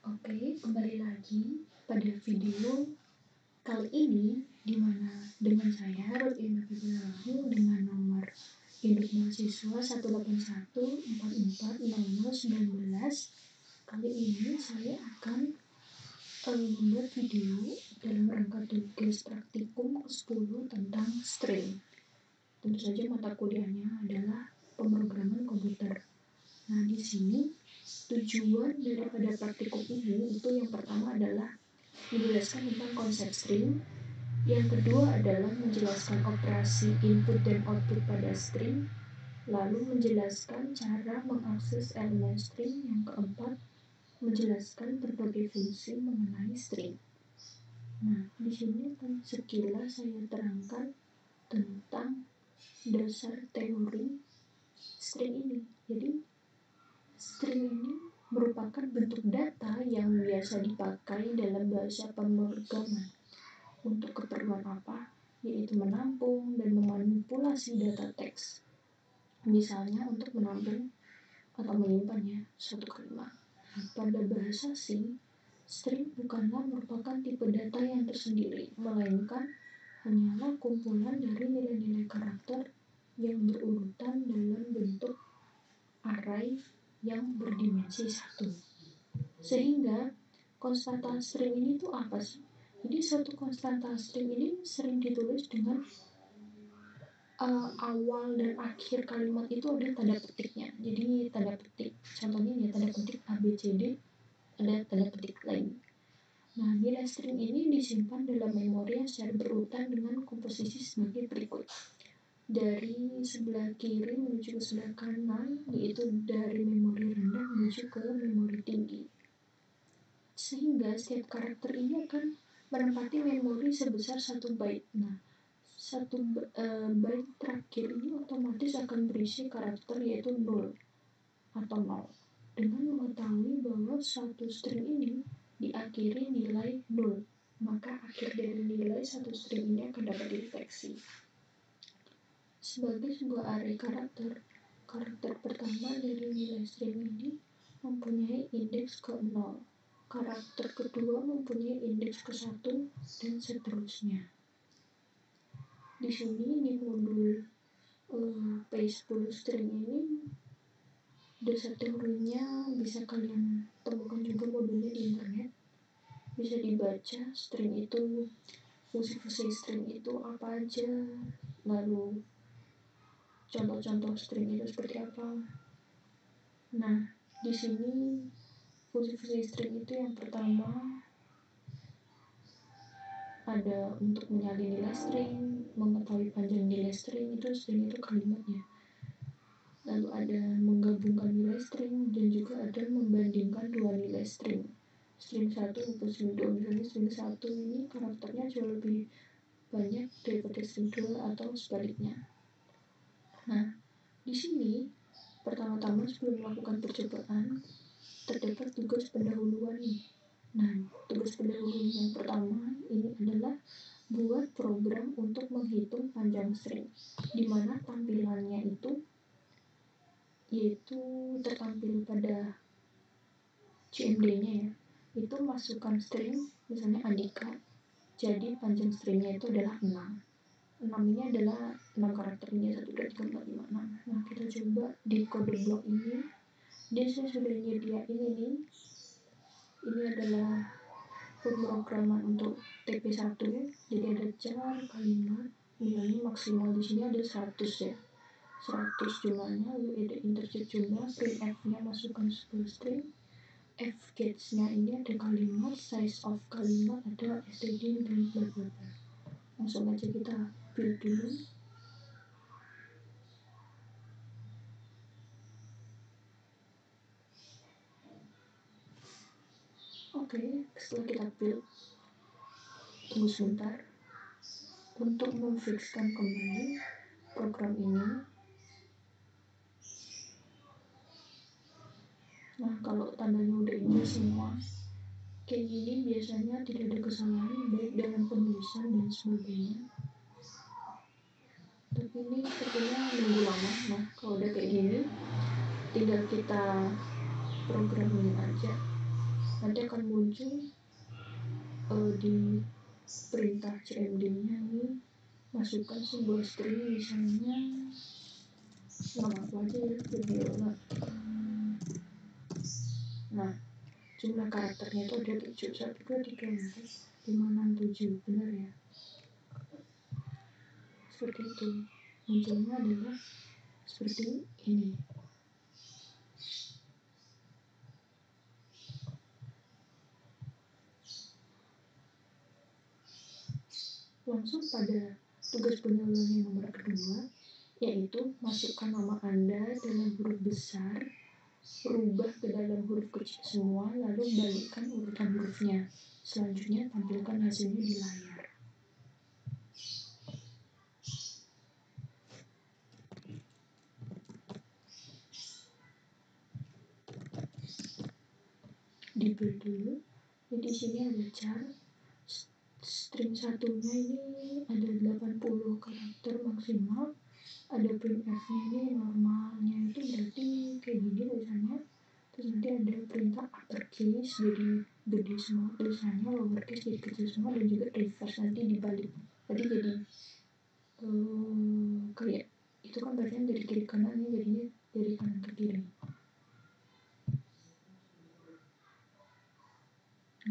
Oke, kembali lagi pada video kali ini di mana dengan saya Ruth Indah dengan nomor induk mahasiswa 181440019. Kali ini saya akan membuat video dalam rangka tugas praktikum ke-10 tentang string. Tentu saja mata kuliahnya adalah pemrograman komputer. Nah, di sini tujuan daripada praktikum ini itu yang pertama adalah menjelaskan tentang konsep string, yang kedua adalah menjelaskan operasi input dan output pada string, lalu menjelaskan cara mengakses elemen string, yang keempat menjelaskan berbagai fungsi mengenai string. Nah, di sini akan sekilas saya terangkan tentang dasar teori string ini. Jadi string ini merupakan bentuk data yang biasa dipakai dalam bahasa pemrograman. Untuk keperluan apa? Yaitu menampung dan memanipulasi data teks. Misalnya untuk menampung atau menyimpannya suatu kalimat. Pada bahasa C, string bukanlah merupakan tipe data yang tersendiri, melainkan hanyalah kumpulan dari nilai-nilai karakter yang berurutan dalam bentuk array yang berdimensi 1. Sehingga konstanta string ini tuh apa sih? Jadi suatu konstanta string ini sering ditulis dengan awal dan akhir kalimat itu ada tanda petiknya. Jadi tanda petik, contohnya ya tanda petik A, B, C, D, ada tanda petik lain. Nah, nilai string ini disimpan dalam memori yang secara berurutan dengan komposisi sebagai berikut. Dari sebelah kiri menuju ke sebelah kanan, yaitu dari memori rendah menuju ke memori tinggi. Sehingga setiap karakter ini akan menempati memori sebesar 1 byte. Nah, 1 byte terakhir ini otomatis akan berisi karakter yaitu 0 atau 0. Dengan mengetahui bahwa satu string ini diakhiri nilai 0, maka akhir dari nilai satu string ini akan dapat dideteksi. Sebagai sebuah array karakter pertama dari nilai string ini mempunyai indeks ke-0, karakter kedua mempunyai indeks ke-1, dan seterusnya. Di sini di modul P10 string ini dasar teorinya bisa kalian temukan juga modulnya di internet. Bisa dibaca string itu, fungsi-fungsi string itu apa aja, lalu contoh-contoh string itu seperti apa. Nah, di sini fungsi-fungsi string itu yang pertama ada untuk menyalin nilai string, mengetahui panjang nilai string itu kalimatnya. Lalu ada menggabungkan nilai string dan juga ada membandingkan dua nilai string. String 1 maupun string 2, misalnya string 1 ini karakternya jauh lebih banyak daripada string 2 atau sebaliknya. Nah, di sini pertama-tama sebelum melakukan percobaan terdapat tugas pendahuluan nih. Nah, tugas pendahuluan yang pertama ini adalah buat program untuk menghitung panjang string, di mana tampilannya itu yaitu tertampil pada CMD-nya ya. Itu masukkan string, misalnya Andika. Jadi panjang stringnya itu adalah 6. 6 ini adalah 6 karakternya 1, 2, 3, 4, 5, 6. Nah, kita coba di kode blok ini. Dia sudah nyediain ini. Ini adalah pemrograman untuk TP1. Jadi ada jar, kalimat, nilainya maksimal di sini ada 100 ya. 100 jumlahnya, lalu ada integer jumlah, printf-nya masukkan sebuah string. Fgets-nya ini ada kalimat, size of kalimat, ada std dan bla bla bla. Langsung aja kita build dulu. Oke, setelah kita build, tunggu sebentar untuk memfixkan kembali program ini. Nah, kalau tandanya udah ini semua kayak gini, biasanya tidak ada kesalahan baik dalam penulisan dan sebagainya. Tapi ini sepertinya nunggu lama. Nah, kalau udah kayak gini tinggal kita programin aja. nanti akan muncul di perintah CMD-nya nih, masukkan sebuah string misalnya nama apa aja ya, Fabiola. Nah, jumlah karakternya itu ada 7, 1, 2, 3, 4, 5, 6, 7, benar ya? Seperti itu. Munculnya adalah seperti ini. Langsung pada tugas pendahuluan yang nomor kedua, yaitu masukkan nama Anda dalam huruf besar, rubah ke dalam huruf kecil semua, lalu balikkan urutan hurufnya. Selanjutnya tampilkan hasilnya di layar. Di dulu, di sini ada char. String satunya ini ada 80 karakter maksimal. Ada printf-nya ini normalnya itu berarti kayak gini tulisannya. Terus nanti ada perintah uppercase jadi gede semua tulisannya, lowercase jadi kecil semua, dan juga reverse nanti dibalik. Jadi kayak itu kan bacaan dari kiri ke kanan, ini jadinya dari kanan ke kiri.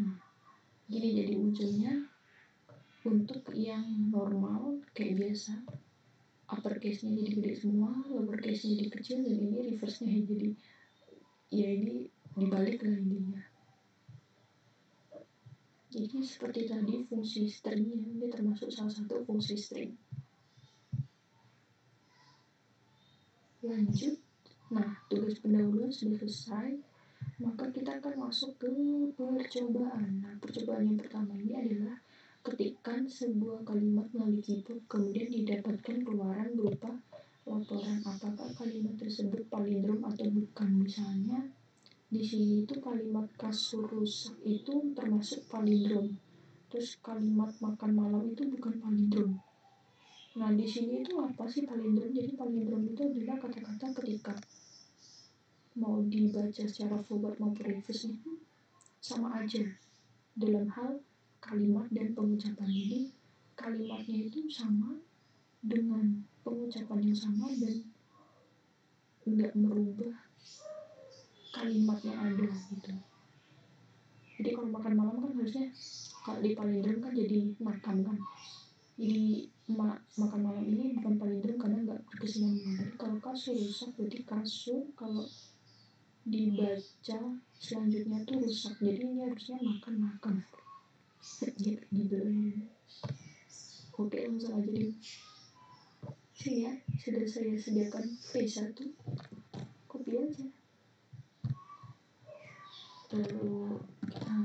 Nah, gini jadi munculnya. Untuk yang normal kayak biasa, uppercase-nya jadi gede semua, lowercase-nya jadi kecil, dan ini reverse-nya jadi ya ini dibalik lah intinya. Jadi seperti tadi fungsi string ini termasuk salah satu fungsi string. Lanjut. Nah, tugas pendahuluan sudah selesai, maka kita akan masuk ke percobaan. Nah, percobaan yang pertama ini adalah ketikkan sebuah kalimat melalui keyboard, kemudian didapatkan keluaran berupa laporan apakah kalimat tersebut palindrom atau bukan. Misalnya di sini itu kalimat kasur rusak itu termasuk palindrom, terus kalimat makan malam itu bukan palindrom. Nah, di sini itu apa sih palindrom? Jadi palindrom itu adalah kata-kata ketika mau dibaca secara forward maupun reverse itu sama aja dalam hal kalimat dan pengucapan. Jadi kalimatnya itu sama dengan pengucapan yang sama dan nggak merubah kalimatnya ada gitu. Jadi kalau makan malam kan harusnya kalau di palindrom kan jadi makan kan. Jadi makan malam ini bukan palindrom karena nggak berkesinambungan. Jadi kalau kasur rusak berarti kasur, kalau dibaca selanjutnya tuh rusak. Jadi ini harusnya makan. Ya, gitu. Oke, langsung aja deh. Sini ya, sudah saya sediakan P1, copy aja. Lalu kita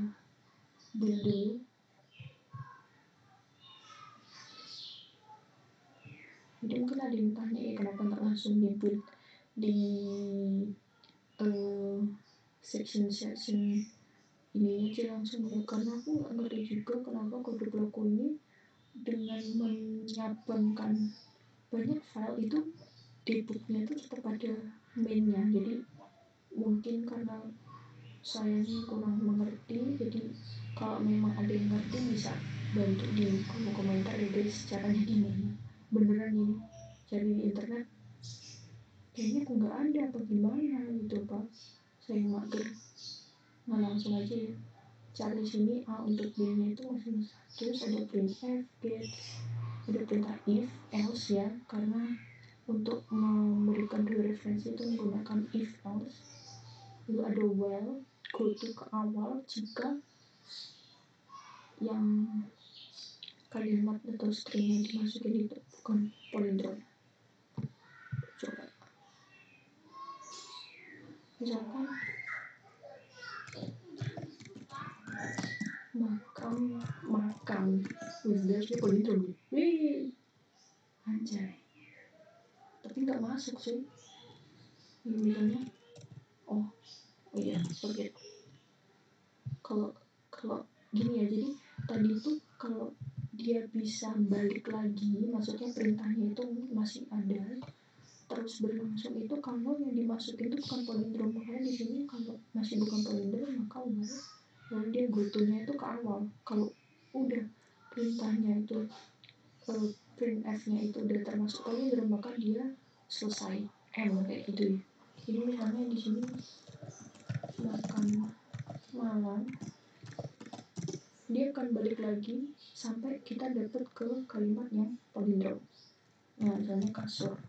build dulu. Jadi mungkin ada yang tanya ya kenapa nggak langsung di build di section ini aja langsung ya, karena aku nggak ngerti juga kenapa kode pelaku ini dengan menyampaikan banyak file itu debugnya itu tetap ada mainnya. Jadi mungkin karena saya ini kurang mengerti, jadi kalau memang ada yang ngerti bisa bantu di kolom komentar ya guys, caranya gimana. Beneran ini cari di internet kayaknya kok nggak ada apa gimana gitu pak, saya mager. Nah, langsung aja ya, cari sini A untuk B-nya itu masih terus ada printf, get, ada perintah if, else ya, karena untuk memberikan dua referensi itu menggunakan if, else. Lalu ada while, go to ke awal jika yang kalimat atau string yang dimasukin itu bukan palindrom. Coba misalkan makan berarti palindrom nih. Wih, anjay, tapi nggak masuk sih ini misalnya. Oh iya, forget. Kalau gini ya, jadi tadi itu kalau dia bisa balik lagi, maksudnya perintahnya itu masih ada terus berlangsung, itu kalau yang dimasukin itu bukan palindrom. Makanya di sini kalau masih bukan palindrom maka udah lalu dia gotonya itu ke awal. Kalau udah perintahnya itu printf-nya itu udah termasuk kalian, maka dia selesai M kayak gitu ya. Jadi misalnya di sini makan malam, dia akan balik lagi sampai kita dapat ke kalimat yang palindrom. Nah, misalnya kasur.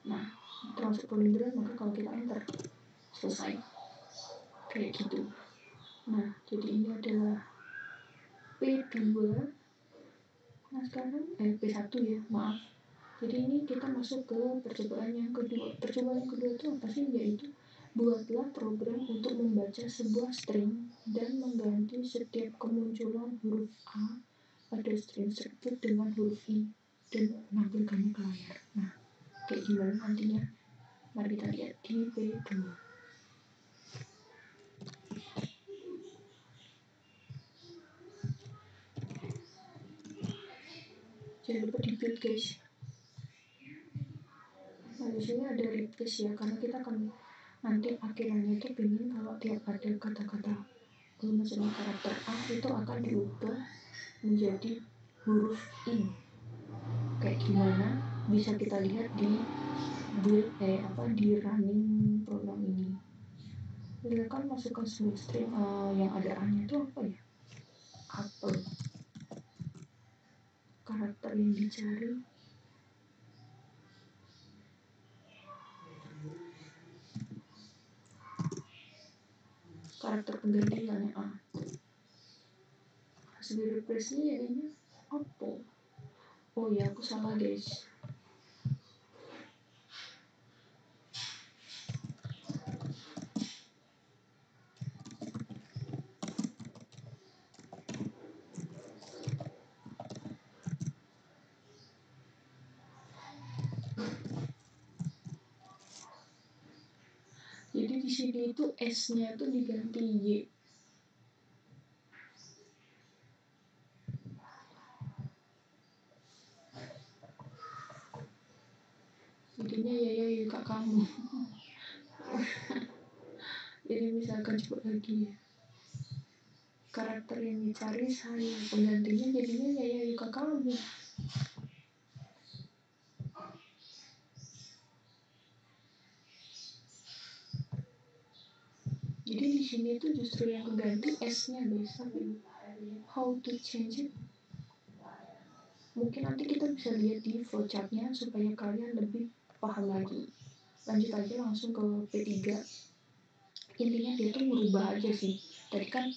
Nah, termasuk palindrom, maka kalau kita enter selesai kayak gitu. Nah, jadi ini adalah P2. Nah, sekarang P1 ya, maaf. Jadi ini kita masuk ke percobaan yang kedua. Percobaan yang kedua itu apa sih? Yaitu buatlah program untuk membaca sebuah string dan mengganti setiap kemunculan huruf A pada string tersebut dengan huruf I dan menampilkannya ke layar. Nah, kayak gimana nantinya? Mari kita lihat di P2. Jangan lupa di build guys. Nah, di sini ada replace ya, karena kita akan nanti akhirannya itu pengen kalau tiap ada kata-kata misalnya karakter A itu akan diubah menjadi huruf I. Kayak gimana bisa kita lihat di build di running program ini. Silakan masukkan sebuah string yang ada A-nya itu apa ya? Apple. Karakter yang dicari karakter penggantiannya A. Hasil replace-nya jadinya Apple. Oh ya, aku salah guys. Jadi di sini itu S-nya itu diganti Y. Jadinya ya kak kamu. Jadi misalkan coba lagi ya. Karakter yang dicari saya, penggantinya jadinya ya kak kamu. Jadi di sini tuh justru yang keganti S-nya guys. How to change it? Mungkin nanti kita bisa lihat di flowchart-nya supaya kalian lebih paham lagi. Lanjut aja langsung ke P3. Intinya dia tuh merubah aja sih. Tadi kan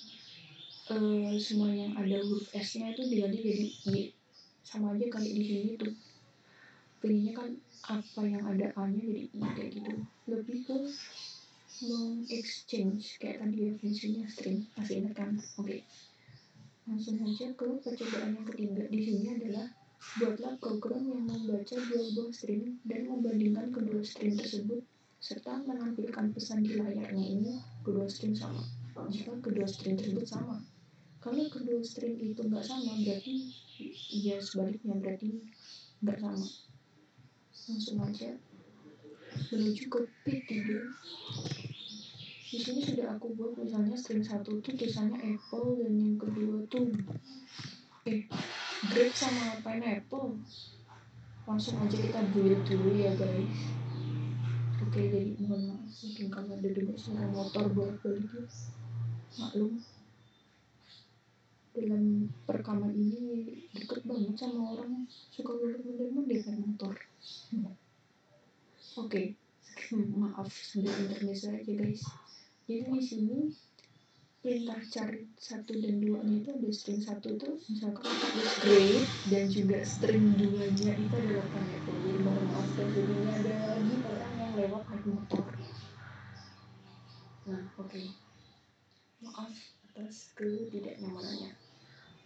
semua yang ada huruf S-nya itu diganti jadi Y. Sama aja kayak di sini tuh. Pilihnya kan apa yang ada A-nya jadi I kayak gitu. Lebih ke exchange kayak tadi ya, fungsinya string. Masih ingat kan? Oke. Langsung saja ke percobaan yang ketiga. Di sini adalah buatlah program yang membaca dua buah string dan membandingkan kedua string tersebut serta menampilkan pesan di layarnya. Ini kedua string sama. Jika kedua string tersebut sama, kalau kedua string itu nggak sama, berarti ya sebaliknya, berarti nggak sama. Langsung aja menuju ke P3. Di sini sudah aku buat misalnya string 1 itu tulisannya apple dan yang kedua tuh grape sama pineapple. Langsung aja kita build dulu ya guys. Oke, jadi mohon maaf mungkin kalau ada dengar suara motor bolak-balik ya. Maklum, dalam perekaman ini deket banget sama orang suka mondar-mandir kan motor. Oke. Maaf sambil intermezzo aja guys. Jadi di sini perintah cari 1 dan 2 nya itu ada string 1 itu misalkan untuk grade dan juga string 2 nya itu adalah pineapple. Jadi mohon maaf dan jadinya ada lagi orang yang lewat naik motor. Nah oke. Maaf atas ketidaknyamanannya.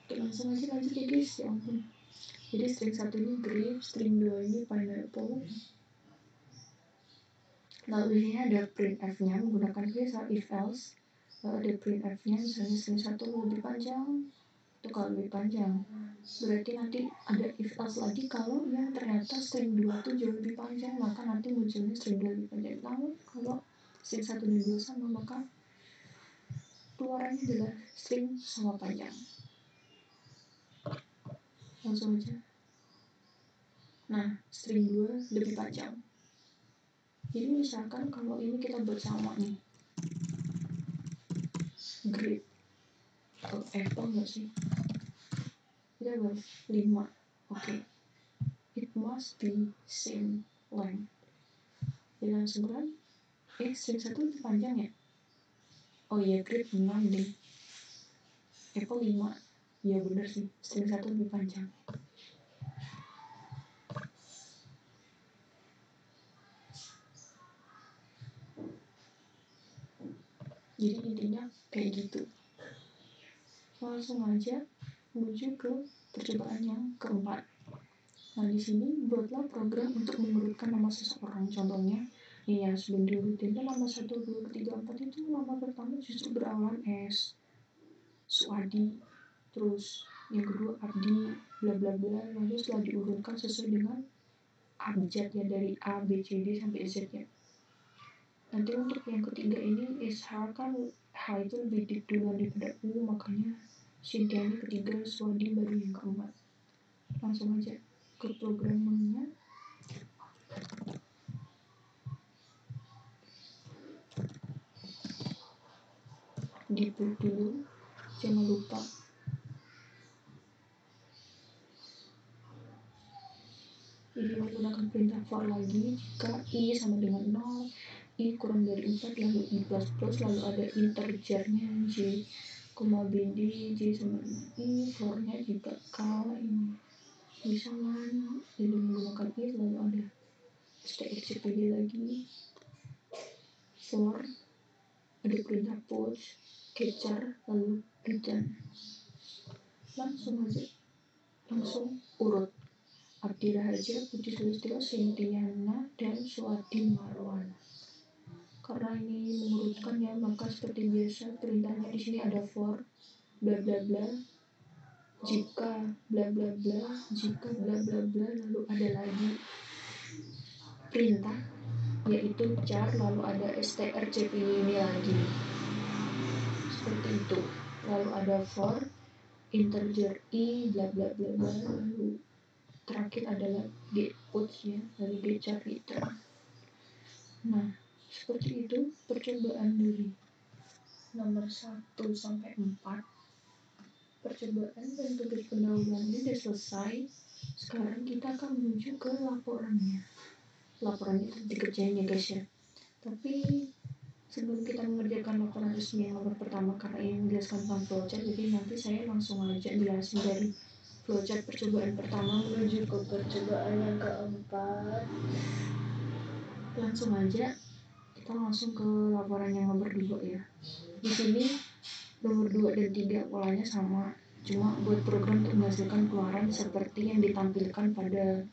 Oke, langsung aja lanjut ya guys, ya ampun. Jadi string 1 ini grape, string 2 ini pineapple. Lalu ini ada printf-nya menggunakan case if else. Lalu ada printf-nya misalnya string 1 lebih panjang, itu kalau lebih panjang. Berarti nanti ada if else lagi kalau yang ternyata string 2 itu jauh lebih panjang, maka nanti munculnya string 2 lebih panjang. Namun kalau string 1 dan 2 sama, maka keluarannya adalah string sama panjang. Langsung aja. Nah, string 2 lebih panjang. Jadi misalkan kalau ini kita buat sama nih, grade apple nggak sih? Kita buat 5. Oke. It must be same length. Jadi langsung kan, string 1 lebih panjang ya? Oh iya, grade 6 deh. Apple 5. Ya bener sih, string 1 lebih panjang. Jadi intinya kayak gitu. Langsung aja menuju ke percobaan yang keempat. Nah, di sini buatlah program untuk mengurutkan nama seseorang. Contohnya, ya sebelum diurutin itu nama 1, 2, 3, 4 itu nama pertama justru berawalan S. Suadi. Terus yang kedua Abdi, bla bla bla. Lalu setelah diurutkan sesuai dengan abjad ya, dari A, B, C, D sampai Z ya. Nanti untuk yang ketiga ini SH kan H itu lebih deep duluan daripada U, makanya Cynthia ini ketiga, Swadi baru yang keempat. Langsung aja ke programnya. Di-build dulu, jangan lupa. Jadi menggunakan perintah for lagi jika I sama dengan 0, I kurang dari 4, lalu I++, lalu ada integernya J, BD, J sama dengan I, for-nya jika K ini misalnya, jadi menggunakan if, lalu ada strcpy lagi, for, ada perintah push, capture, lalu return. Langsung aja, langsung urut. Abdi Raharja, Budi Sulistyo, Sintiana, dan Suadi Marwan. Karena ini mengurutkan ya, maka seperti biasa perintahnya di sini ada for, bla bla bla, jika bla bla bla, jika bla bla bla, lalu ada lagi perintah yaitu char, lalu ada strcpy ini lagi. Seperti itu. Lalu ada for, integer I, bla bla bla bla, lalu terakhir adalah get puts ya, lalu get char return. Nah, seperti itu percobaan dari nomor 1 sampai 4. Percobaan dan tugas pendahuluan ini sudah selesai. Sekarang kita akan menuju ke laporannya. Laporannya itu dikerjain ya guys ya. Tapi sebelum kita mengerjakan laporan resmi yang nomor pertama, karena ini menjelaskan tentang flowchart, jadi nanti saya langsung aja jelasin dari flowchart percobaan pertama menuju ke percobaan yang keempat. Langsung aja kita langsung ke laporan yang nomor 2 ya. Di sini nomor 2 dan 3 polanya sama, cuma buat program untuk menghasilkan keluaran seperti yang ditampilkan pada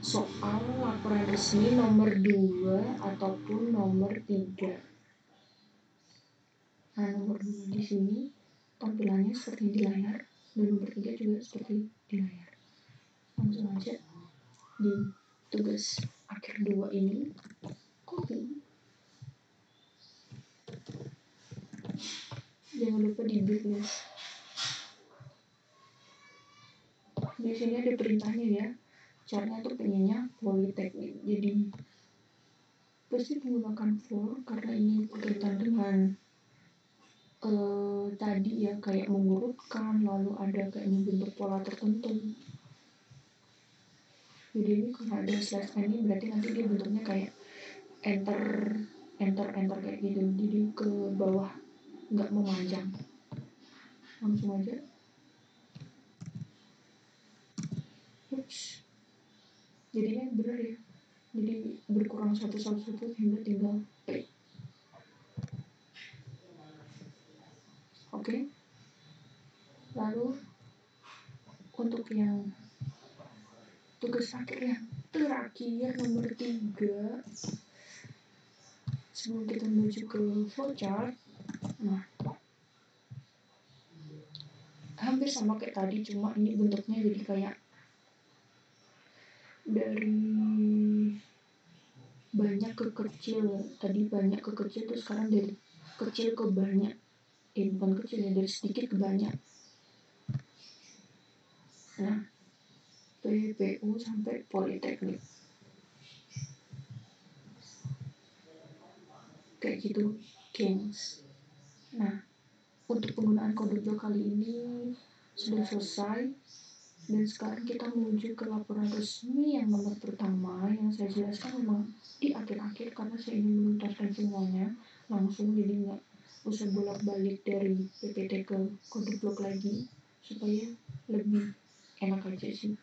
soal laporan resmi nomor 2 ataupun nomor 3. Nah, nomor 2 di sini tampilannya seperti di layar, dan nomor 3 juga seperti di layar. Langsung aja di tugas akhir 2 ini copy. Jangan lupa di build guys. Di sini ada perintahnya ya. Caranya tuh pengennya politeknik. Jadi pasti menggunakan for karena ini berkaitan dengan tadi ya, kayak mengurutkan, lalu ada kayak membentuk pola tertentu. Jadi ini karena ada slash ini berarti nanti dia bentuknya kayak enter kayak gitu. Jadi ke bawah, nggak memanjang. Langsung aja. Ups. Jadinya bener ya. Jadi berkurang satu hingga tinggal P. Oke. Lalu untuk yang tugas akhir yang terakhir nomor 3, sebelum kita menuju ke flowchart, nah hampir sama kayak tadi, cuma ini bentuknya jadi kayak dari banyak ke kecil. Tadi banyak ke kecil, terus sekarang dari kecil ke banyak. Bukan kecil ya, dari sedikit ke banyak. Nah, PPU sampai Politeknik. Kayak gitu, gengs. Nah, untuk penggunaan kode blok kali ini sudah selesai. Dan sekarang kita menuju ke laporan resmi yang nomor pertama yang saya jelaskan memang di akhir-akhir karena saya ingin menuntaskan semuanya langsung, jadi nggak usah bolak-balik dari PPT ke kode blok lagi supaya lebih enak aja sih.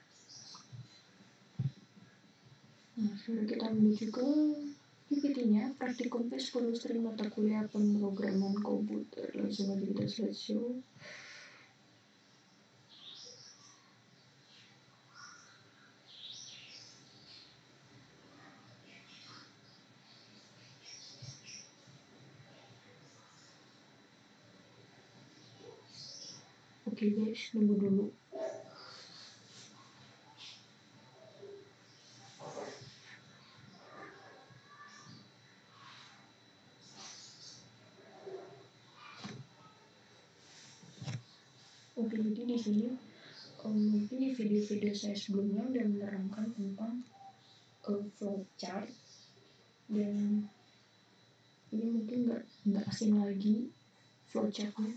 Nah, sekarang kita menuju ke PPT-nya, praktikum P10 string mata kuliah pemrograman komputer. Langsung aja kita slideshow. Oke guys, nunggu dulu. Oke, jadi di sini mungkin di video-video saya sebelumnya udah menerangkan tentang flowchart, dan ini mungkin nggak asing lagi flowchartnya.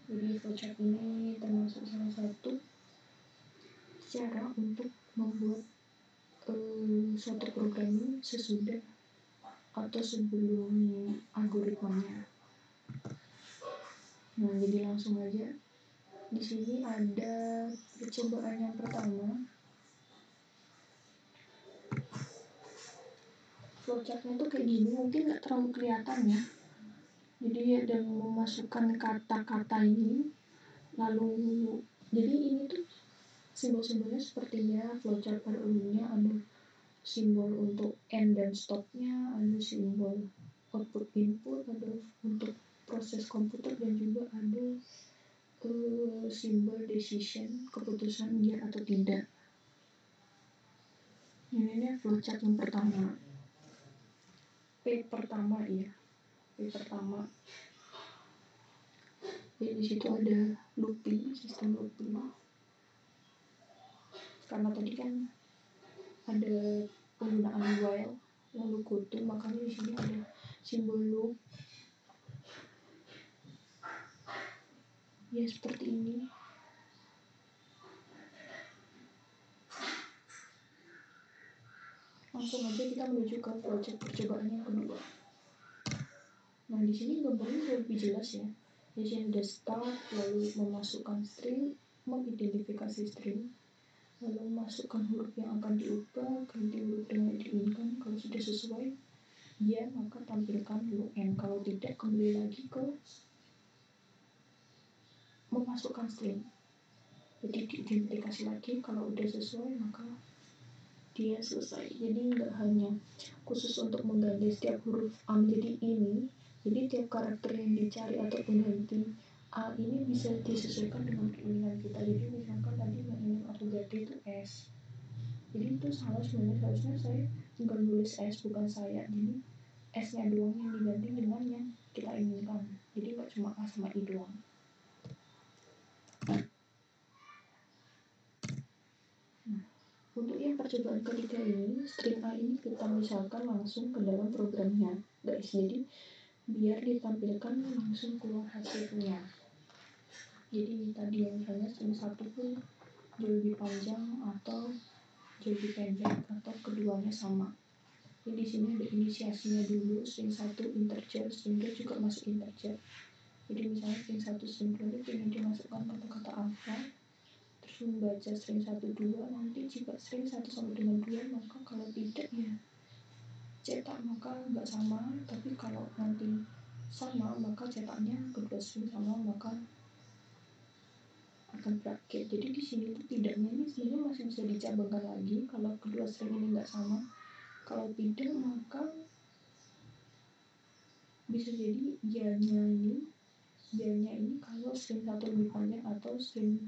Jadi flowchart ini termasuk salah satu cara untuk membuat suatu program sesudah atau sebelum algoritmanya. Nah, jadi langsung aja. Di sini ada percobaan yang pertama. Flowchartnya tuh kayak gini, mungkin nggak terlalu kelihatan ya. Jadi ada memasukkan kata-kata ini, lalu jadi ini tuh simbol-simbolnya sepertinya flowchart pada umumnya ada simbol untuk end dan stopnya, ada simbol output input, ada untuk proses komputer, dan juga ada simbol decision, keputusan ya atau tidak. Ini flowchart yang pertama. P pertama ya. P pertama. Jadi di situ ada looping, sistem looping. Karena tadi kan ada penggunaan while lalu kutu, makanya di sini ada simbol loop. Ya seperti ini. Langsung aja kita menuju ke project percobaan yang kedua. Nah, di sini gambarnya lebih jelas ya. Di sini ada start, lalu memasukkan string, mengidentifikasi string, lalu masukkan huruf yang akan diubah, ganti huruf dengan yang diinginkan. Kalau sudah sesuai, ya maka tampilkan huruf N. Kalau tidak, kembali lagi ke memasukkan string. Jadi diidentifikasi lagi, kalau udah sesuai maka dia selesai. Jadi nggak hanya khusus untuk mengganti setiap huruf A menjadi ini. Jadi tiap karakter yang dicari atau pengganti A ini bisa disesuaikan dengan keinginan kita. Jadi misalkan tadi yang ingin aku ganti itu S. Jadi itu salah sebenarnya, harusnya saya tinggal nulis S bukan saya. Jadi S-nya doang yang diganti dengan yang kita inginkan. Jadi nggak cuma A sama I doang. Nah, untuk yang percobaan ketiga ini, string A ini kita misalkan langsung ke dalam programnya, guys. Jadi biar ditampilkan langsung keluar hasilnya. Jadi tadi yang misalnya string 1 pun jauh lebih panjang atau jauh lebih pendek atau keduanya sama. Jadi di sini ada inisiasinya dulu, string 1 integer, string 2 juga masuk integer. Jadi misalnya string 1 string 2 itu ingin dimasukkan kata-kata apa, terus membaca string 1 2, nanti jika string 1 sama dengan 2 maka kalau tidak ya cetak maka nggak sama, tapi kalau nanti sama maka cetaknya kedua string sama maka akan bracket. Jadi di sini tuh tidaknya ini sebenarnya masih bisa dicabangkan lagi kalau kedua string ini nggak sama. Kalau tidak maka bisa jadi ya-nya ini kalau string 1 lebih panjang atau string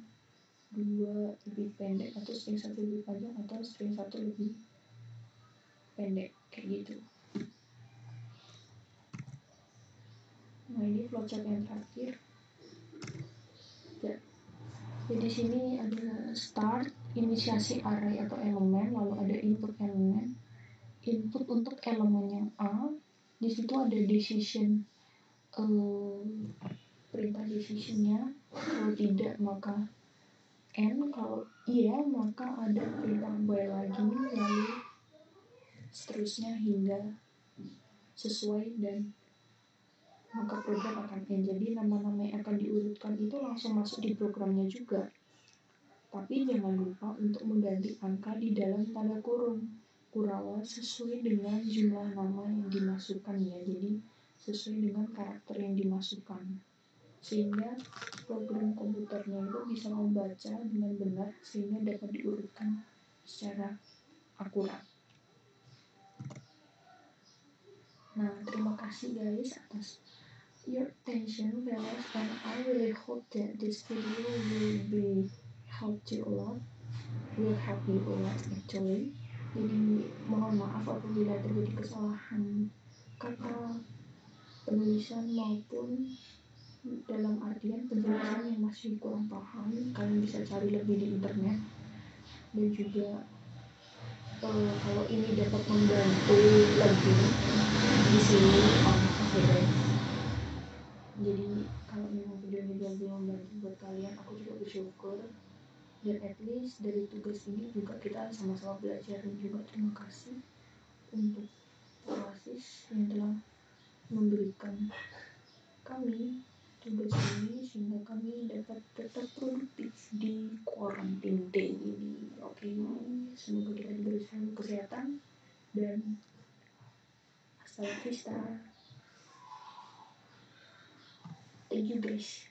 2 lebih pendek, atau string 1 lebih panjang atau string 1 lebih pendek. kayak gitu. Nah, ini flowchart yang terakhir ya. Jadi sini ada start, inisiasi array atau elemen, lalu ada input elemen. Input untuk elemen yang A, di situ ada decision, perintah decisionnya. Kalau tidak maka N, kalau iya maka ada perintah while lagi, lalu seterusnya hingga sesuai dan maka program akan end. Jadi nama-nama yang akan diurutkan itu langsung masuk di programnya juga. Tapi jangan lupa untuk mengganti angka di dalam tanda kurung Kurawal sesuai dengan jumlah nama yang dimasukkan ya. Jadi sesuai dengan karakter yang dimasukkan, sehingga program komputernya itu bisa membaca dengan benar sehingga dapat diurutkan secara akurat. Nah, terima kasih guys atas your attention, fellas, and I really hope that this video will help you a lot actually. Jadi mohon maaf apabila terjadi kesalahan kata, penulisan maupun dalam artian penjelasan yang masih kurang paham. Kalian bisa cari lebih di internet. Dan juga kalau ini dapat membantu lebih di sini, oke guys. Jadi kalau memang video ini lebih membantu buat kalian, aku juga bersyukur. Dan at least dari tugas ini juga kita sama-sama belajar. Dan juga terima kasih untuk Oasis yang telah memberikan kami tugas ini sehingga kami dapat tetap produktif di quarantine day ini. Oke, semoga kita diberi selalu kesehatan dan hasta la vista. Thank you guys.